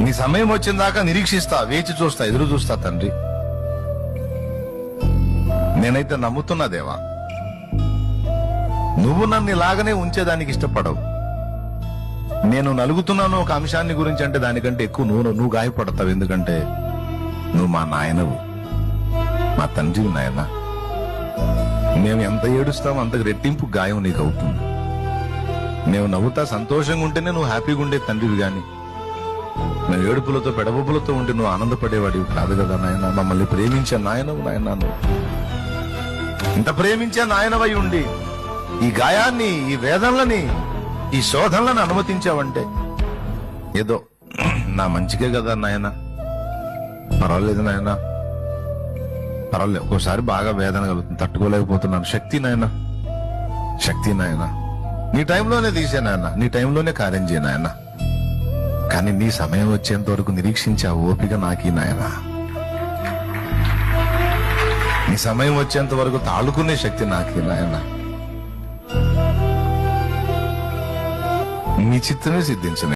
నీ సమయం వచ్చిన దాకా నిరీక్షిస్తా, వేచి చూస్తా, ఎదురు చూస్తా తండ్రి. నేనైతే నమ్ముతున్నా దేవా, నువ్వు నన్ను ఇలాగనే ఉంచేదానికి ఇష్టపడవు. నేను నలుగుతున్నాను ఒక అంశాన్ని గురించి అంటే దానికంటే ఎక్కువ నువ్వు గాయపడతావు. ఎందుకంటే నువ్వు మా నాయనవు, మా తండ్రి నాయన. మేము ఎంత ఏడుస్తామో అంతకు రెట్టింపు గాయం నీకు అవుతుంది. మేము నవ్వుతా సంతోషంగా ఉంటేనే నువ్వు హ్యాపీగా ఉండే తండ్రివి గాని, మేము ఏడుపులతో పెడబొబ్బులతో ఉంటే నువ్వు ఆనందపడేవాడివి కాదు కదా నాయన. మమ్మల్ని ప్రేమించే నాయనవు నాయన. నువ్వు ఇంత ప్రేమించే నాయనవై ఉండి ఈ గాయాన్ని, ఈ వేదనలని, ఈ శోధనలను అనుమతించావంటే ఏదో నా మంచికే కదా నాయన. పర్వాలేదు నాయన, పర్వాలేదు. ఒక్కోసారి బాగా వేదన కలుగుతుంది, తట్టుకోలేకపోతున్నాను. శక్తి నాయన, శక్తి నాయన. నీ టైంలోనే తీసే నాయన, నీ టైంలోనే కార్యం చేయ నాయన. కానీ నీ సమయం వచ్చేంత వరకు నిరీక్షించే ఓపిక నాకీ నాయన. నీ సమయం వచ్చేంత వరకు తాళుకునే శక్తి నాకీ నాయన. నీ చిత్తమే సిద్ధించు.